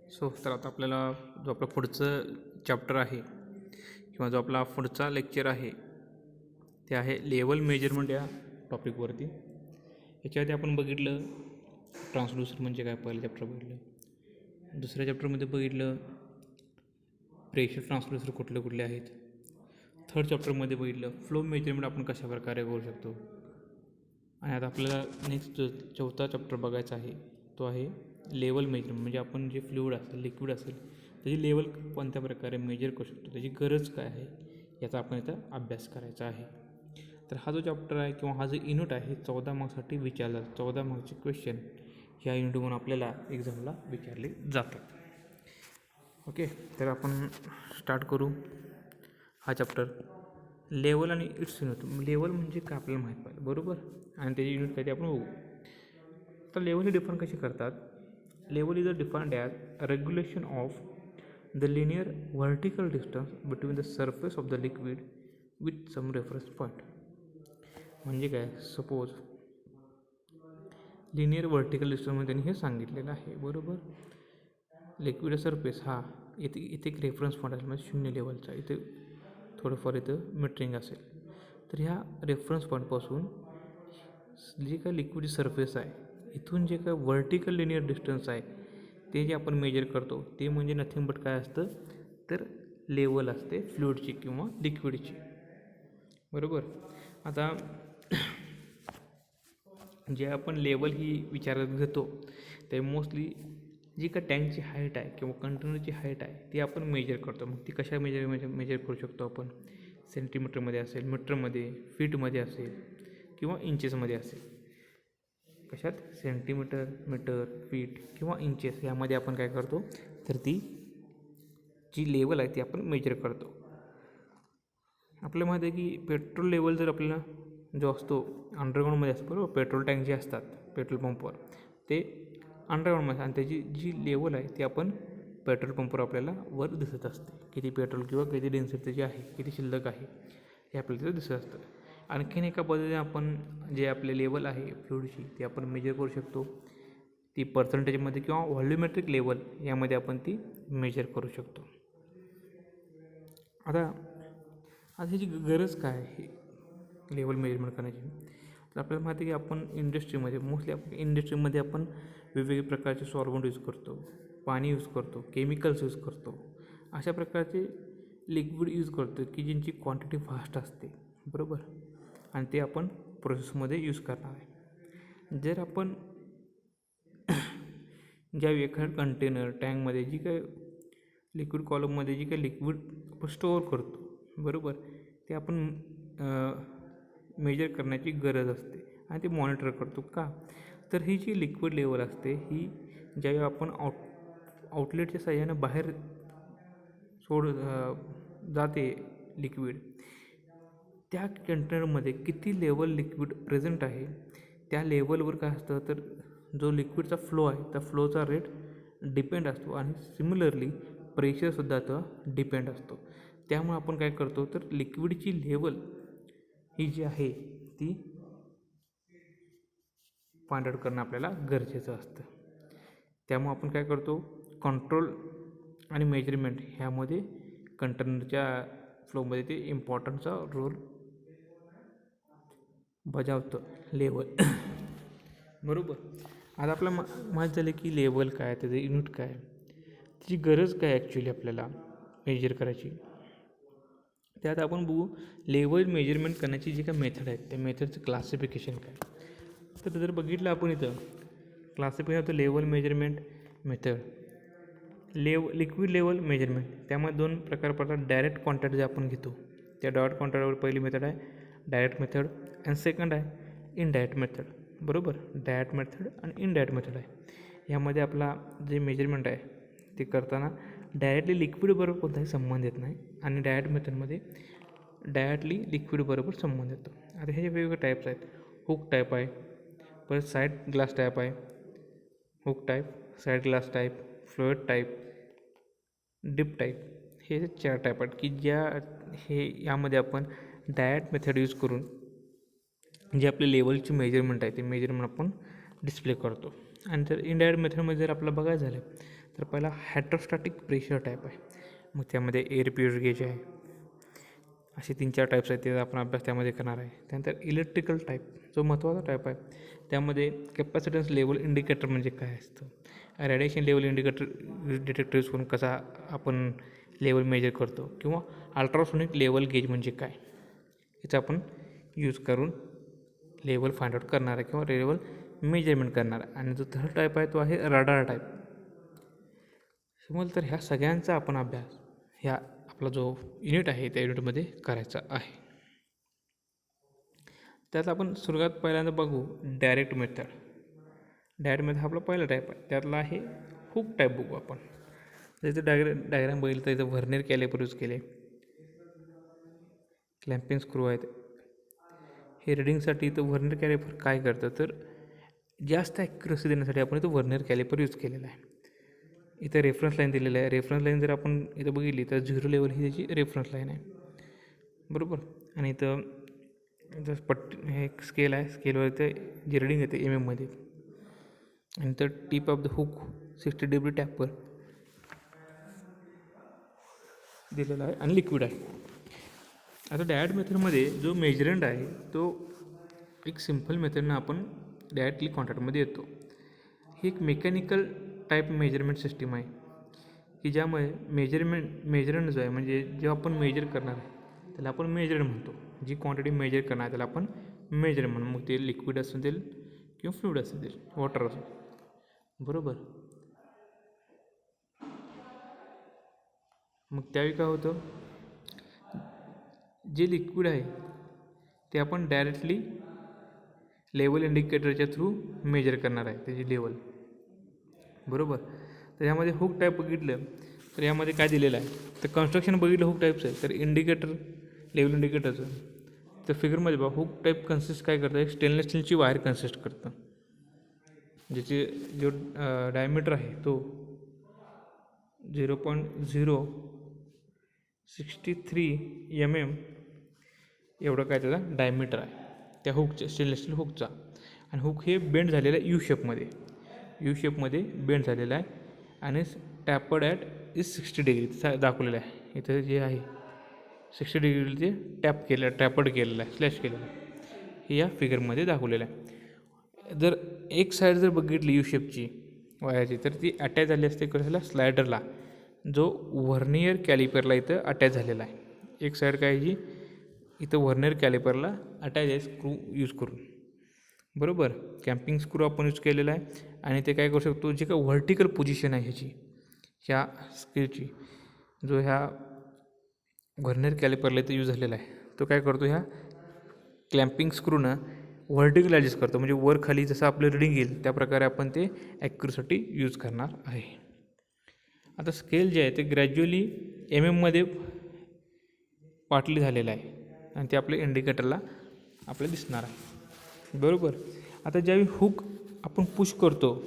तर आता आपल्याला जो आपला पुढचं चॅप्टर आहे किंवा जो आपला पुढचा लेक्चर आहे ते आहे लेवल मेजरमेंट या टॉपिकवरती. याच्याआधी आपण बघितलं ट्रान्सड्यूसर म्हणजे काय, पहिलं चॅप्टर बघितलं. दुसऱ्या चॅप्टरमध्ये बघितलं प्रेशर ट्रान्सड्यूसर कुठले कुठले आहेत. थर्ड चॅप्टरमध्ये बघितलं फ्लो मेजरमेंट आपण कशा प्रकारे करू शकतो. आणि आता आपल्याला नेक्स्ट चौथा चॅप्टर बघायचा आहे, तो आहे लेवल मेजरमेंट. म्हणजे आपण जे फ्लुईड असेल, लिक्विड असेल, त्याची लेवल कोणत्या प्रकारे मेजर करू शकतो, त्याची गरज काय आहे याचा आपण इथं अभ्यास करायचा आहे. तर हा जो चॅप्टर आहे किंवा हा जो युनिट आहे 14 मार्क्ससाठी विचारला, 14 मार्क्सचे क्वेश्चन ह्या युनिटमधून आपल्याला एक्झामला विचारले जातात. ओके, तर आपण स्टार्ट करू हा चॅप्टर. लेवल आणि इट्स युनिट. लेवल म्हणजे काय आपल्याला माहीत पाहिजे, बरोबर, आणि त्याची युनिट काय ते आपण बघू. तर लेवल ही डिफाईन कशी करतात. Level is a defined as regulation of the linear vertical distance between the surface of the liquid with some reference point. म्हणजे काय, सपोज लिनियर व्हर्टिकल डिस्टन्समध्ये त्यांनी हे सांगितलेलं आहे, बरोबर. लिक्विड सरफेस हा इथे एक रेफरन्स पॉईंट असेल, म्हणजे 0 लेवलचा, इथे थोडंफार इथं मीटरिंग असेल. तर ह्या रेफरन्स पॉईंटपासून जे काय लिक्विड सरफेस आहे इथून जे काय व्हर्टिकल लिनियर डिस्टन्स आहे ते जे आपण मेजर करतो ते म्हणजे नथिंग बट काय असतं, तर लेवल असते फ्लुईडची किंवा लिक्विडची, बरोबर. आता जे आपण लेवल ही विचारात घेतो ते मोस्टली जी का टँकची हाईट आहे किंवा कंटेनरची हाईट आहे ती आपण मेजर करतो. मग ती कशा मेजर करू शकतो आपण, सेंटीमीटरमध्ये असेल, मीटरमध्ये, फीटमध्ये असेल किंवा इंचेसमध्ये असेल. कशात, सेंटीमीटर, मीटर, फीट किंवा इंचेस यामध्ये आपण काय करतो, तर ती जी लेवल आहे ती आपण मेजर करतो. आपल्याला माहिती आहे की पेट्रोल लेवल जर आपल्याला जो असतो अंडरग्राऊंडमध्ये असतो, बरोबर. पेट्रोल टँक जे असतात पेट्रोल पंपवर ते अंडरग्राऊंडमध्ये, आणि त्याची जी लेवल आहे ती आपण पेट्रोल पंपवर आपल्याला वर दिसत असते. किती पेट्रोल किंवा किती डेन्सिटी जी आहे, किती शिल्लक आहे हे आपल्याला तिथं दिसत असतं. आणखीन एका पद्धतीने आपण जे आपले लेवल आहे फ्लुईडची ती आपण मेजर करू शकतो. ती पर्सेंटेजमध्ये किंवा व्हॉल्युमेट्रिक लेवल यामध्ये आपण ती मेजर करू शकतो. आता ह्याची गरज काय आहे लेवल मेजरमेंट करण्याची. तर आपल्याला माहिती आहे की आपण इंडस्ट्रीमध्ये मोस्टली आपण वेगवेगळे प्रकारचे सॉल्व्हंट यूज करतो, पाणी यूज करतो, केमिकल्स यूज करतो. अशा प्रकारचे लिक्विड यूज करतो की ज्यांची क्वांटिटी फास्ट असते, बरोबर, आणि ते आपण प्रोसेसमध्ये यूज करणार आहे. जर आपण ज्या एखाद्या कंटेनर टँकमध्ये जी काय लिक्विड कॉलममध्ये जी काही लिक्विड आपण स्टोअर करतो, बरोबर, ते आपण मेजर करण्याची गरज असते आणि ते मॉनिटर करतो का, तर ही जी लिक्विड लेवल असते ही ज्यावेळी आपण आउटलेटच्या साह्यानं बाहेर जाते लिक्विड, त्या कंटेनरमध्ये किती लेवल लिक्विड प्रेझेंट आहे त्या लेवलवर काय असतं, तर जो लिक्विडचा फ्लो आहे त्या फ्लोचा रेट डिपेंड असतो आणि सिमिलरली प्रेशरसुद्धा तर डिपेंड असतो. त्यामुळे आपण काय करतो, तर लिक्विडची लेवल ही जी आहे ती फाइंड आउट करणं आपल्याला गरजेचं असतं. त्यामुळे आपण काय करतो, कंट्रोल आणि मेजरमेंट ह्यामध्ये कंटेनरच्या फ्लोमध्ये ते इम्पॉर्टंटचा रोल बजावतं लेवल, बरोबर. आता आपल्याला माहीत झालं की लेवल काय, त्याचं युनिट काय, त्याची गरज काय ॲक्च्युली आपल्याला मेजर करायची. त्यात आपण बघू लेवल मेजरमेंट करण्याची जी काय मेथड आहे त्या मेथडचं क्लासिफिकेशन काय. तर जर बघितलं आपण इथं क्लासिफिकेशन होतं level measurement method, liquid level measurement. त्यामध्ये 2 प्रकार पडतात. डायरेक्ट कॉन्टॅक्ट जे आपण घेतो त्या डायरेक्ट कॉन्टॅक्टवर पहिली मेथड आहे डायरेक्ट मेथड, आणि सेकंड आहे इनडायरेक्ट मेथड, बरोबर. डायरेक्ट मेथड आणि इनडायरेक्ट मेथड आहे. यामध्ये आपला जे मेजरमेंट आहे ते करताना डायरेक्टली लिक्विडबरोबर कोणताही संबंध येत नाही, आणि डायरेक्ट मेथडमध्ये डायरेक्टली लिक्विडबरोबर संबंध येतो. आता हे वेगवेगळे टाईप्स आहेत. हुक टाईप आहे, परत साईड ग्लास टाईप आहे, hook type, sight glass type, floated type, dip type. हे 4 टाईप आहेत की यामध्ये आपण डायरेक्ट मेथड यूज करून जे आपले लेवलची मेजरमेंट आहे ते मेजरमेंट आपण डिस्प्ले करतो. आणि जर इनडायरेक्ट मेथडमध्ये जर आपल्याला बघायचं झालं तर पहिला हायड्रोस्टॅटिक प्रेशर टाईप आहे, मग त्यामध्ये एअर प्युअर गेज आहे. असे 3-4 टाईप्स आहेत, ते आपण अभ्यास त्यामध्ये करणार आहे. त्यानंतर इलेक्ट्रिकल टाईप जो महत्त्वाचा टाईप आहे, त्यामध्ये कॅपॅसिटन्स लेवल इंडिकेटर म्हणजे काय असतं, radiation level indicator detector use करून कसा आपण लेवल मेजर करतो, किंवा अल्ट्रासोनिक लेवल गेज म्हणजे काय, याचा आपण यूज करून लेवल फाइंड आउट करणार आहे किंवा लेवल मेजरमेंट करणार आहे. आणि जो थर्ड टाईप आहे तो आहे रडार टाईप. समज तर ह्या सगळ्यांचा आपण अभ्यास ह्या आपला जो युनिट आहे त्या युनिटमध्ये करायचा आहे. त्यात आपण सुरुवात पहिल्यांदा बघू डायरेक्ट मेथड. डायरेक्ट मेथड हा आपला पहिला टाईप आहे. त्यातला आहे हुक टाईप बघू आपण. तर इथं डायग्राम बघितलं तर इथं व्हर्नियर कॅलिपर यूज केले, क्लॅम्पिंग स्क्रू आहेत. हे रिडिंगसाठी इथं व्हर्नियर कॅलिपर काय करतं तर जास्त ॲक्युरसी देण्यासाठी आपण इथं व्हर्नियर कॅलिपर यूज केलेला आहे. इथं रेफरन्स लाईन दिलेलं आहे. रेफरन्स लाईन जर आपण इथं बघितली तर 0 लेवल ही त्याची रेफरन्स लाईन आहे, बरोबर. आणि इथं हे एक स्केल आहे, स्केलवर इथं जी रिडिंग येते मध्ये. आणि तर tip of the hook 60 degree टॅपवर दिलेला आहे आणि लिक्विड आहे. आता डायरेक्ट मेथडमध्ये जो मेजरंट आहे तो एक सिम्पल मेथडनं आपण डायरेक्टली कॉन्टॅक्टमध्ये येतो. ही एक मेकॅनिकल टाईप मेजरमेंट सिस्टीम आहे की ज्यामुळे मेजरंट जो आहे म्हणजे जेव्हा आपण मेजर करणार आहे त्याला आपण मेजर म्हणतो. जी क्वांटिटी मेजर करणार आहे त्याला आपण मेजर म्हणू, मग ते लिक्विड असू देईल किंवा फ्लुइड असू देईल, वॉटर असू, बरोबर. मग त्यावेळी काय होतं, जे लिक्विड आहे ते आपण डायरेक्टली लेवल इंडिकेटरच्या थ्रू मेजर करणार आहे त्याची लेवल, बरोबर. तर यामध्ये हुक टाईप बघितलं तर यामध्ये काय दिलेलं आहे तर कन्स्ट्रक्शन बघितलं हुक टाईपचं आहे तर इंडिकेटर लेवल इंडिकेटरचं. तर फिगरमध्ये बघा हुक टाईप कन्सिस्ट काय करतं, एक स्टेनलेस स्टीलची वायर कन्सिस्ट करतं ज्याचे जो डायमीटर आहे तो 0.063 mm एवढं काय त्याचा डायमीटर आहे त्या हुकचं, स्टेनलेस स्टील हुकचा. आणि हुक हे बेंड झालेलं आहे यू शेपमध्ये बेंड झालेला आहे आणि टॅपर्ड ॲट 60 डिग्री दाखवलेलं आहे. इथं जे आहे 60 डिग्री ते टॅपर्ड केलेलं आहे, स्लॅश केलेलं आहे, हे या फिगरमध्ये दाखवलेलं आहे. जर एक साईड जर बघितली यू शेपची वायरची तर ती अटॅच झाली असते कशाला, स्लायडरला, जो व्हर्नियर कॅलिपरला इथं अटॅच झालेला आहे. एक साईड काय जी इथं व्हर्नियर कॅलिपरला अटॅच आहे स्क्रू यूज करून, बरोबर. कॅम्पिंग स्क्रू आपण यूज केलेला आहे. आणि ते काय करू शकतो, जे काय व्हर्टिकल पोझिशन आहे ह्याची ह्या स्क्रूची, जो ह्या व्हर्नियर कॅलिपरला इथं यूज झालेला आहे तो काय करतो, ह्या क्लॅम्पिंग स्क्रूनं व्हर्टिकल ॲडजस्ट करतो, म्हणजे वर खाली जसं आपलं रिडिंग येईल त्या प्रकारे आपण ते ॲक्युरेसाठी यूज करणार आहे. आता स्केल जे आहे ते ग्रॅज्युअली मध्ये पार्टली झालेलं आहे आणि ते आपल्या इंडिकेटरला आपल्याला दिसणार आहे, बरोबर. आता ज्यावेळी हुक आपण पुश करतो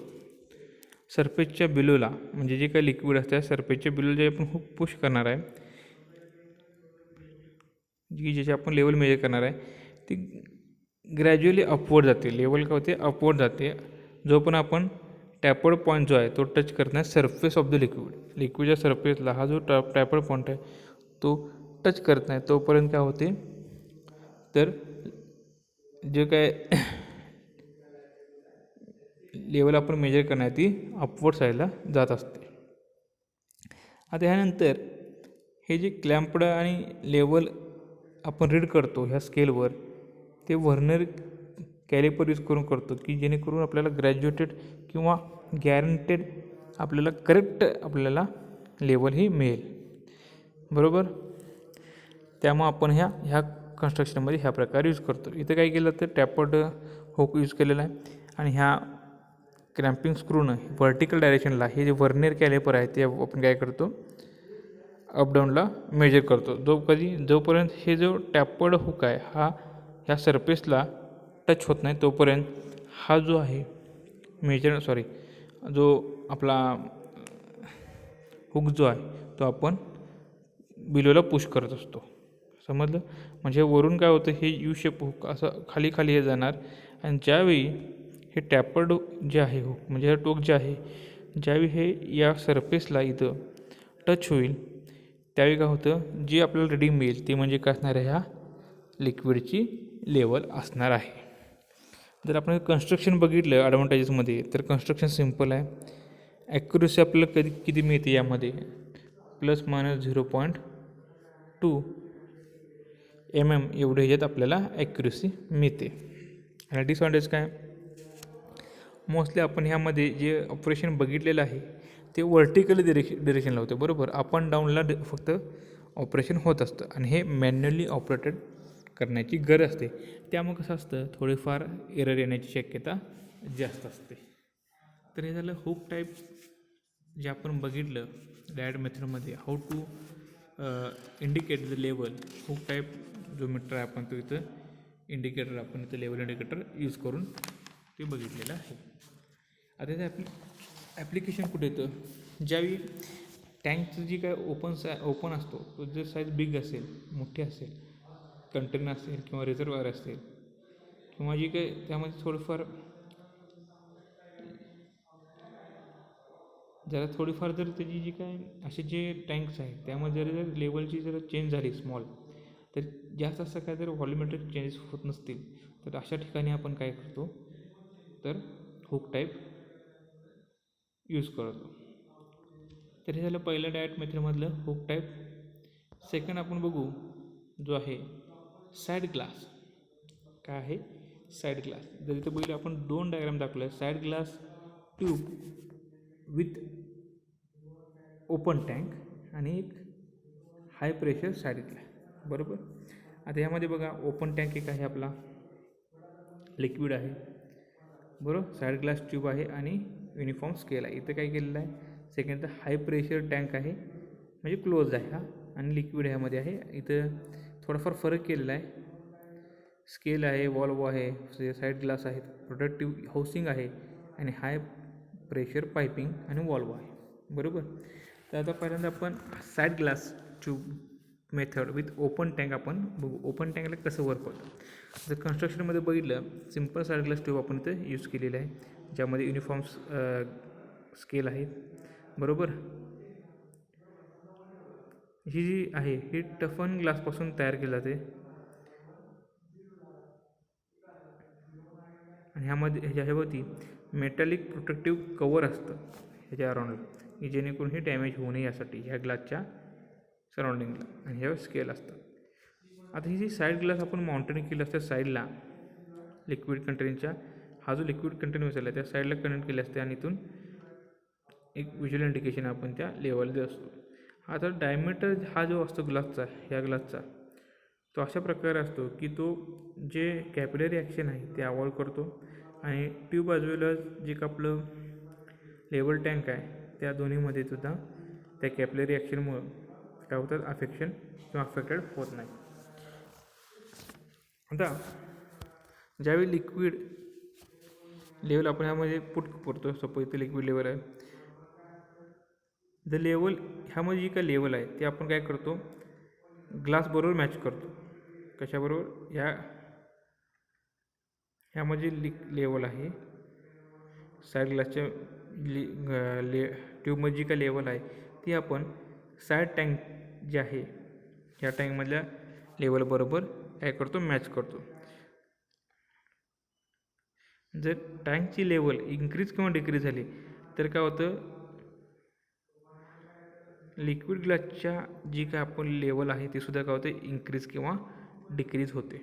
सरफेसच्या बिलोला, म्हणजे जे काही लिक्विड असतं त्या सरफेसच्या बिलोला जे आपण हुक पुश करणार आहे, जी ज्याची आपण लेवल मेजर करणार आहे ती ग्रॅज्युअली अपवर्ड जाते. लेवल काय होते, अपवर्ड जाते. जो पण आपण टॅपर्ड पॉईंट जो आहे तो टच करत नाही सरफेस ऑफ द लिक्विडच्या सरफेसला हा जो टॅपर्ड पॉईंट आहे तो टच करत नाही तोपर्यंत काय होते तर जे काय लेवल आपण मेजर करणार ती अपवर्ड साईडला जात असते. आता ह्यानंतर हे जे क्लॅम्पड आणि लेवल आपण रीड करतो ह्या स्केलवर ते व्हर्नियर कॅलिपर यूज करून करतो की जेणेकरून आपल्याला ग्रॅज्युएटेड किंवा गॅरंटेड आपल्याला करेक्ट आपल्याला लेवल ही मिळेल, बरोबर. त्यामुळे आपण ह्या कन्स्ट्रक्शनमध्ये ह्या प्रकारे यूज करतो. इथं काय केलं तर टॅपर्ड हुक यूज केलेला आहे आणि ह्या क्रॅम्पिंग स्क्रूनं व्हर्टिकल डायरेक्शनला हे जे व्हर्नियर कॅलिपर आहे ते आपण काय करतो अपडाऊनला मेजर करतो. जोपर्यंत हे जो टॅपर्ड हुक आहे हा ह्या सरफेसला टच होत नाही तोपर्यंत हा जो आहे जो आपला हुक जो आहे तो आपण बिलोला पुश करत असतो, समजलं. म्हणजे वरून काय होतं, हे यू शेप हुक असं खाली हे जाणार आणि ज्यावेळी हे टॅपर्ड जे आहे हुक म्हणजे हे टोक जे आहे ज्यावेळी हे या सरफेसला इथं टच होईल त्यावेळी काय होतं, जी आपल्याला रिडिंग मिळेल ती म्हणजे काय असणार आहे, ह्या लिक्विडची लेवल असणार आहे. जर आपण कन्स्ट्रक्शन बघितलं ॲडव्हान्टेजेसमध्ये तर कन्स्ट्रक्शन सिम्पल आहे. ॲक्युरसी आपल्याला किती मिळते यामध्ये ±0.2 mm एवढे ह्याच्यात आपल्याला ॲक्युरसी मिळते. आणि डिसअडव्हान्टेज काय, मोस्टली आपण ह्यामध्ये जे ऑपरेशन बघितलेलं आहे ते व्हर्टिकली डिरेक्शनला होते, बरोबर. अप अँड डाऊनला फक्त ऑपरेशन होत असतं आणि हे मॅन्युअली ऑपरेटेड करण्याची गरज असते. त्यामुळे कसं असतं, थोडीफार एरर येण्याची शक्यता जास्त असते. तर हे झालं हुक टाईप जे आपण बघितलं डायरेक्ट मेथडमध्ये, how to indicate the level. Hook type जो मीटर आहे आपण तो इथं इंडिकेटर आपण इथं लेवल इंडिकेटर यूज करून ते बघितलेलं आहे. आता त्याचं ॲप्लिकेशन कुठे येतं, ज्यावेळी टँकचं जी काय ओपन असतो तो जर साईज बिग असेल, मोठी असेल, कंटेनर असेल किंवा रिझर्वायर असेल किंवा जी काय त्यामध्ये थोडंफार जर त्याची जी काय असे जे टँक्स आहेत त्यामध्ये जर लेवलची जर चेंज झाली स्मॉल, तर जास्त काय जर व्हॉल्युमेट्रिक चेंजेस होत नसतील तर अशा ठिकाणी आपण काय करतो, तर हुक टाईप यूज करतो. तर हे झालं पहिलं डायरेक्ट मेथडमधलं हुक टाईप. सेकंड आपण बघू जो आहे साईड ग्लास. काय आहे, साईड ग्लास. जर इथं बघितलं आपण 2 डायग्राम दाखवले, side glass tube with open tank आणि एक हाय प्रेशर साईड ग्लास, बरोबर. आता ह्यामध्ये बघा ओपन टँक एक आहे आपला, लिक्विड आहे, बरोबर. साईड ग्लास ट्यूब आहे आणि युनिफॉर्म स्केल आहे. इथं काय केलेलं आहे, सेकंड हाय प्रेशर टँक आहे म्हणजे क्लोज आहे हा, आणि लिक्विड ह्यामध्ये आहे. इथं थोडाफार फरक केलेला आहे. स्केल आहे, वॉल्व आहे, साईड ग्लास आहे, प्रोटेक्टिव्ह हाऊसिंग आहे आणि हाय प्रेशर पायपिंग आणि वॉल्व आहे, बरोबर. तर आता पहिल्यांदा आपण side glass tube method with open tank आपण बघू. ओपन टँकला कसं वर्क होतं. जर कन्स्ट्रक्शनमध्ये बघितलं, सिम्पल साईड ग्लास ट्यूब आपण इथं यूज केलेलं आहे, ज्यामध्ये युनिफॉर्म स्केल आहे, बरोबर. ही जी आहे ही टफन ग्लासपासून तयार केली जाते आणि ह्यामध्ये ह्याच्यावरती मेटॅलिक प्रोटेक्टिव्ह कवर असतं ह्याच्या अराउंडला, की जेणेकरून हे डॅमेज होऊ नये यासाठी ह्या ग्लासच्या सराउंडिंगला, आणि ह्यावर स्केल असतं. आता ही जी साईड ग्लास आपण माउंटेन केली असते साईडला लिक्विड कंटेनरच्या, हा जो लिक्विड कंटेनर आहे त्या साईडला कनेक्ट केले असते आणि इथून एक व्हिज्युअल इंडिकेशन आपण त्या लेवलला देत असतो. आता डायमीटर हा जो असतो ग्लासचा, ह्या ग्लासचा, तो अशा प्रकारे असतो की तो जे कॅपिलरी ॲक्शन आहे ते अवॉइड करतो आणि ट्यूब बाजूला जे का आपलं लेवल टँक आहे त्या दोन्हीमध्ये सुद्धा त्या कॅपिलरी ॲक्शनमुळं काय होतात, अफेक्शन किंवा अफेक्टेड होत नाही. आता ज्यावेळी लिक्विड लेवल आपण ह्यामध्ये पुट करतो, सपोज इथे लिक्विड लेवल आहे, द लेवल ह्यामध्ये जी काय लेवल आहे ते आपण काय करतो, ग्लासबरोबर मॅच करतो. कशाबरोबर, ह्यामध्ये लेवल आहे साईड ग्लासच्या ट्यूबमध्ये जी काय लेवल आहे ती आपण साईड टँक जे आहे ह्या टँकमधल्या लेवलबरोबर काय करतो, मॅच करतो. जर टँकची लेवल इन्क्रीज किंवा डिक्रीज झाली तर काय होतं, लिक्विड ग्लासच्या जी काय आपण लेवल आहे ती सुद्धा काय होते, इन्क्रीज किंवा डिक्रीज होते,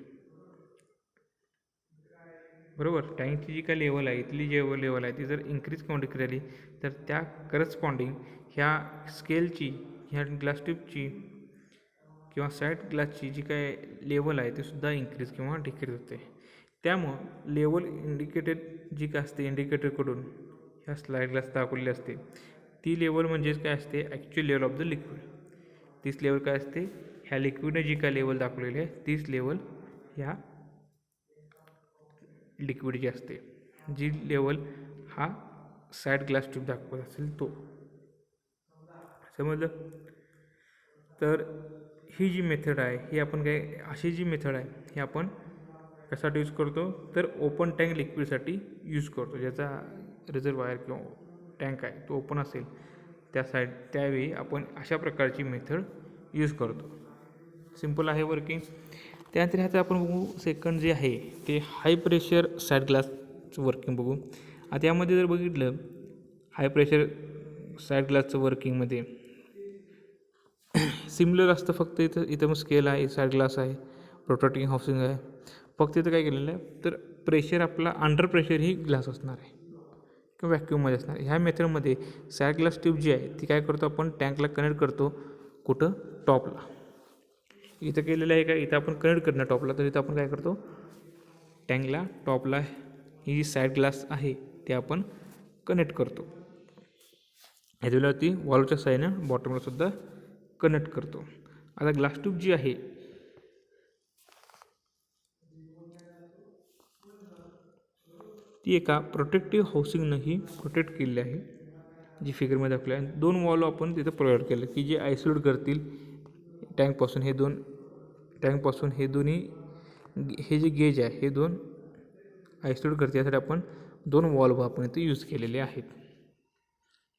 बरोबर. टँकची जी काय लेवल आहे इथली जे लेवल आहे ती जर इन्क्रीज किंवा डिक्रीज झाली तर त्या करस्पॉन्डिंग ह्या स्केलची, ह्या ग्लास ट्यूबची किंवा साईड ग्लासची जी काय लेवल आहे ती सुद्धा इन्क्रीज किंवा डिक्रीज होते. त्यामुळं लेवल इंडिकेटेड जी काय असते इंडिकेटरकडून ह्या स्लाईड ग्लास दाखवलेली असते ती लेवल म्हणजेच काय असते, actual level of the liquid. तीच लेवल काय असते, ह्या लिक्विडने जी काय लेवल दाखवलेली आहे तीच लेवल ह्या लिक्विड जी असते, जी लेवल हा साईड ग्लास ट्यूब दाखवत असेल तो, समजलं. तर ही जी मेथड आहे ही आपण काय, अशी जी मेथड आहे ही आपण कशासाठी यूज करतो, तर ओपन टँक लिक्विडसाठी यूज करतो, ज्याचा रिझर्वायर किंवा टँक आहे तो ओपन असेल त्यावेळी आपण अशा प्रकारची मेथड यूज करतो. सिम्पल आहे वर्किंग. त्यानंतर ह्याचं आपण बघू सेकंड जे आहे ते हाय प्रेशर साईड ग्लासचं वर्किंग बघू. आता यामध्ये जर बघितलं हाय प्रेशर साईड ग्लासचं वर्किंगमध्ये सिमिलर असतं, फक्त इथं मग स्केल आहे, साईड ग्लास आहे, प्रोटेक्टिंग हाऊसिंग आहे. फक्त इथं काय केलेलं आहे तर प्रेशर आपला अंडर प्रेशर ही ग्लास असणार आहे किंवा व्हॅक्यूममध्ये असणार. ह्या मेथडमध्ये साईड ग्लास ट्यूब जी आहे ती काय करतो आपण टँकला कनेक्ट करतो. कुठं? टॉपला. इथं केलेलं आहे का, इथं आपण कनेक्ट करणार टॉपला, तर इथं आपण काय करतो टँकला टॉपला ही जी साईड ग्लास आहे ते आपण कनेक्ट करतो. ह्याच्यावरती वॉलच्या साईडनं बॉटमला सुद्धा कनेक्ट करतो. आता ग्लास ट्यूब जी आहे ती एका प्रोटेक्टिव्ह हाऊसिंगनंही प्रोटेक्ट केलेली आहे, जी फिगरमध्ये दाखवली आहे. 2 वॉल आपण तिथं प्रोव्हाइड केलं की जे आयसोलेट करतील टँकपासून हे दोन्ही हे जे गेज आहे हे 2 आयसोलेट करते. यासाठी आपण 2 वॉल्व आपण इथे यूज केलेले आहेत.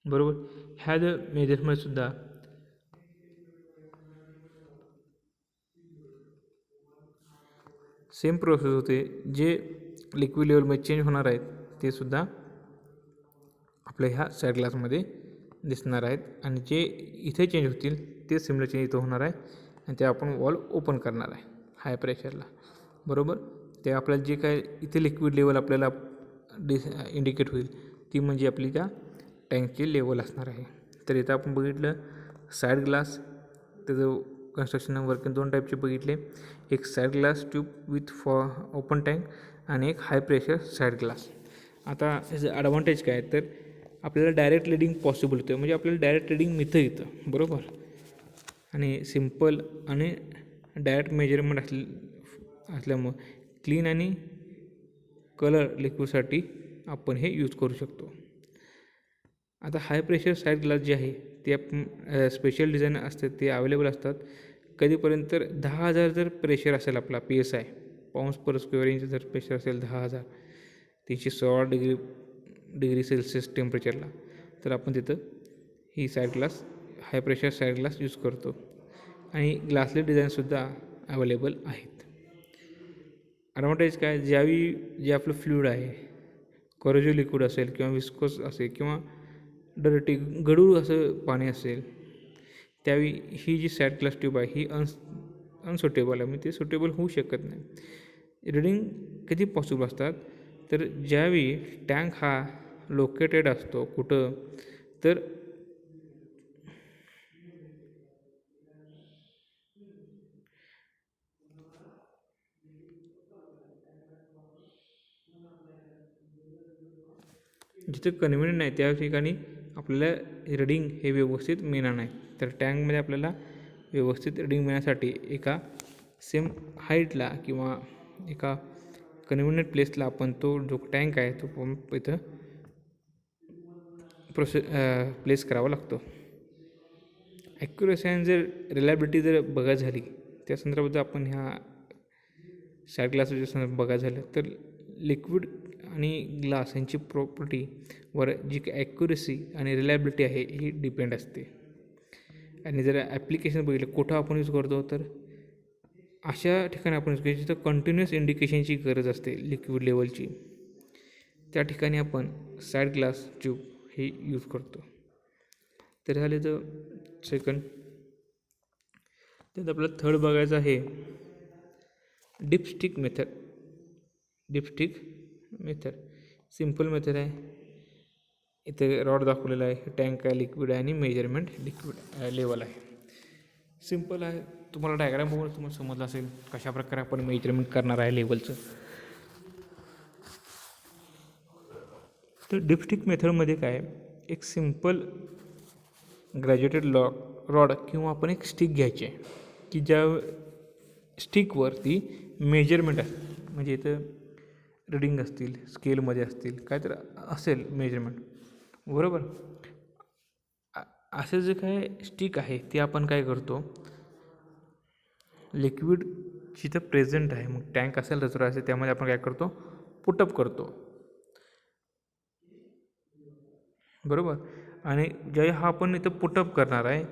बरोबर. ह्या जर मेजरमध्ये सुद्धा सेम प्रोसेस होते. जे लिक्विड लेवलमध्ये चेंज होणार आहेत ते सुद्धा आपल्या ह्या साईड ग्लासमध्ये दिसणार आहेत आणि जे इथे चेंज होतील ते सिमिलर चेंज इथं होणार आहे आणि ते आपण वॉल ओपन करणार आहे हाय प्रेशरला. बरोबर. ते आपल्याला जे काय इथे लिक्विड लेवल आपल्याला इंडिकेट होईल ती म्हणजे आपली त्या टँकची लेवल असणार आहे. तर इथं आपण बघितलं साईड ग्लास, त्याचं कन्स्ट्रक्शन वर्किंग 2 टाईपचे बघितले. एक side glass tube with open tank आणि एक हाय प्रेशर साईड ग्लास. आता ह्याचं ॲडव्हान्टेज काय तर आपल्याला डायरेक्ट रीडिंग पॉसिबल होतं, म्हणजे आपल्याला डायरेक्ट रीडिंग मिळतं येतं. बरोबर. आणि सिम्पल आणि डायरेक्ट मेजरमेंट असल्यामुळं क्लीन आणि कलर लिक्विडसाठी आपण हे यूज करू शकतो. आता हाय प्रेशर साईड ग्लास जे आहे ते आपण स्पेशल डिझाईन असतात ते अवेलेबल असतात. कधीपर्यंत 10,000 जर प्रेशर असेल आपला PSI pounds per square inch जर प्रेशर असेल 10,000 316 डिग्री सेल्सिअस टेम्परेचरला, तर आपण तिथं ही side glass high pressure side glass use करतो. आणि ग्लासले डिझाईनसुद्धा अवेलेबल आहेत. ॲडव्हान्टेज काय, ज्यावेळी जे आपलं फ्लुईड आहे कोरोजिव्ह लिक्विड असेल किंवा विस्कोस असेल किंवा डर्टी गढूळ असं पाणी असेल त्यावेळी ही जी साईड ग्लास ट्यूब आहे ही अनसुटेबल आहे, म्हणजे ते सुटेबल होऊ शकत नाही. रीडिंग कधी पॉसिबल असतात तर ज्यावेळी टँक हा लोकेटेड असतो कुठं तर जिथं कन्व्हिनियंट नाही त्या ठिकाणी आपल्याला रीडिंग हे व्यवस्थित मिळणार नाही. तर टँकमध्ये आपल्याला व्यवस्थित रीडिंग मिळण्यासाठी एका सेम हाईटला किंवा एका कन्व्हिनियंट प्लेसला आपण तो जो टँक आहे तो पंप इथं प्लेस करावा लागतो. ॲक्युरेसी आणि जर रिलायबिलिटी जर बघायची झाली त्या संदर्भात आपण ह्या साईड ग्लासच्या संदर्भात बघायचं झालं तर लिक्विड आणि ग्लास यांची प्रॉपर्टीवर जी ॲक्युरेसी आणि रिलायबिलिटी आहे ही डिपेंड असते. आणि जर ॲप्लिकेशन बघितलं कुठं आपण यूज करतो तर अशा ठिकाणी आपण यूज करतो जिथं कंटिन्युअस इंडिकेशनची गरज असते लिक्विड लेवलची, त्या ठिकाणी आपण साईड ग्लास ट्यूब हे यूज करतो. तर झाले तर सेकंड. त्यात आपल्याला थर्ड बघायचं आहे डिपस्टिक मेथड. सिम्पल मेथड आहे. इथे रॉड दाखवलेला आहे, टँक आहे, लिक्विड आहे आणि मेजरमेंट लिक्विड लेवल आहे. सिम्पल आहे. तुम्हाला डायग्राम बघून तुम्हाला समजलं असेल कशाप्रकारे आपण मेजरमेंट करणार आहे लेवलचं. तर डिपस्टिक मेथडमध्ये काय, एक सिम्पल ग्रॅज्युएटेड रॉड किंवा आपण एक स्टिक घ्यायची आहे की ज्या स्टिकवरती मेजरमेंट असते, म्हणजे इथं रिडिंग असतील, स्केलमध्ये असतील, काय तर असेल मेजरमेंट. बरोबर. असं जे काय स्टिक आहे ते आपण काय करतो, लिक्विड जिथं प्रेझेंट आहे मग टँक असेल रिझर्व्हायर असेल त्यामध्ये आपण काय करतो पुटअप करतो. बरोबर. आणि ज्यावेळी हा आपण इथं पुटअप करणार आहे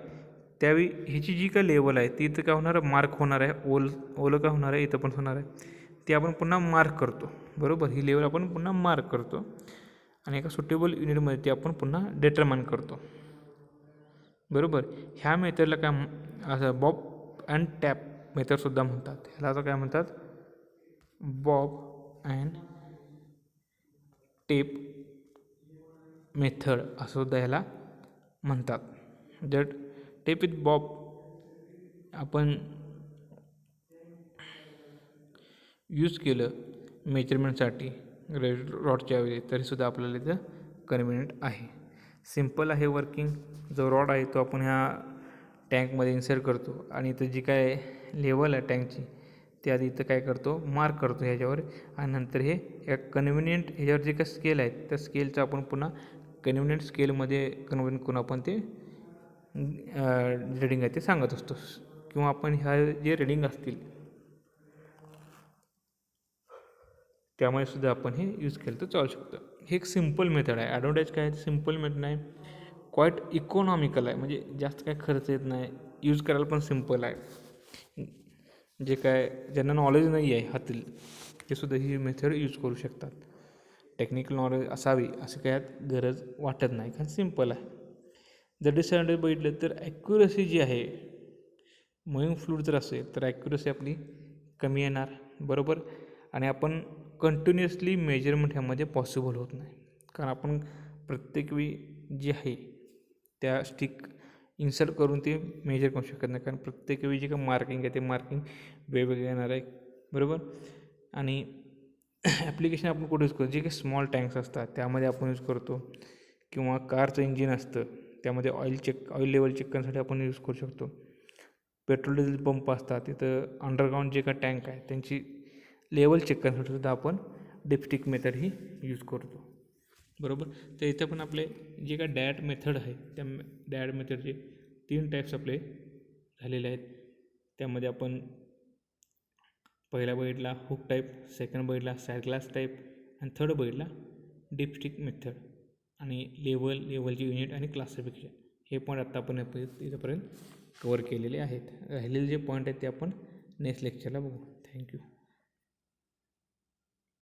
त्यावेळी ह्याची जी काय लेवल आहे ती इथं काय होणार आहे, मार्क होणार आहे. ओलं काय होणार आहे, इथं पण होणार आहे. ते आपण पुन्हा मार्क करतो. बरोबर. ही लेवल आपण पुन्हा मार्क करतो आणि एका सुटेबल युनिटमध्ये ते आपण पुन्हा डिटरमाइन करतो. बरोबर. ह्या मेथडला काय असं बॉब अँड टॅप मेथडसुद्धा म्हणतात. ह्याला आता काय म्हणतात, बॉब अँड टेप मेथड असं सुद्धा ह्याला म्हणतात. जर टेप विथ बॉब आपण यूज केलं मेजरमेंटसाठी रेड रॉडच्या वेळी तरीसुद्धा आपल्याला इथं कन्व्हिनियंट आहे. सिम्पल आहे वर्किंग. जो रॉड आहे तो आपण ह्या टँकमध्ये इन्सर्ट करतो आणि इथं जी काय लेवल आहे टँकची ते आधी इथं काय करतो, मार्क करतो ह्याच्यावर आणि नंतर हे या कन्व्हिनियंट ह्याच्यावर जे काय स्केल आहेत त्या स्केलचं आपण पुन्हा कन्व्हिनियंट स्केलमध्ये कन्व्हर्ट करून आपण ते रिडिंग आहे ते सांगत असतो. किंवा आपण ह्या जे रिडिंग असतील त्यामुळे सुद्धा आपण हे यूज केलं तर चालू शकतं. हे एक सिम्पल मेथड आहे. ॲडव्हान्टेज काय आहे, सिम्पल मेथड आहे, क्वाईट इकॉनॉमिकल आहे. म्हणजे जास्त काय खर्च येत नाही, यूज करायला पण सिम्पल आहे. जे काय ज्यांना नॉलेज नाही आहे हातील ते सुद्धा ही मेथड यूज करू शकतात. टेक्निकल नॉलेज असावी असं काय गरज वाटत नाही, कारण सिम्पल आहे. जर डिसएडव्हान्टेज बघितलं तर ॲक्युरसी जी आहे, मूव्हिंग फ्लूइड जर असेल तर ॲक्युरसी आपली कमी येणार. बरोबर. आणि आपण कंटिन्युअसली मेजरमेंट ह्यामध्ये पॉसिबल होत नाही, कारण आपण प्रत्येक वेळी जे आहे त्या स्टिक इन्सर्ट करून ते मेजर करू शकत नाही, कारण प्रत्येक वेळी जे काही मार्किंग आहे ते मार्किंग वेगवेगळे येणार आहे. बरोबर. आणि ॲप्लिकेशन आपण कुठे यूज करतो, जे काही स्मॉल टँक्स असतात त्यामध्ये आपण यूज करतो, किंवा कारचं इंजिन असतं त्यामध्ये ऑइल लेवल चेक करण्यासाठी आपण यूज करू शकतो. पेट्रोल डिझेल पंप असतात तिथं अंडरग्राऊंड जे काही टँक आहे त्यांची लेवल चेक करण्यासाठी सुद्धा आपण डिपस्टिक मेथड ही यूज करतो. बरोबर. तर इथं पण आपले जे काय डॅट मेथड आहे त्या डॅट मेथडचे 3 टाईप्स आपले झालेले आहेत. त्यामध्ये आपण पहिला बघितला हुक टाईप, सेकंड बघितला साईड ग्लास टाईप आणि थर्ड बघितला डिपस्टिक मेथड. आणि लेवलची युनिट आणि क्लासिफिकेशन हे पॉईंट आत्ता आपण इथंपर्यंत कवर केलेले आहेत. राहिलेले जे पॉईंट आहेत ते आपण नेक्स्ट लेक्चरला बघू. थँक्यू.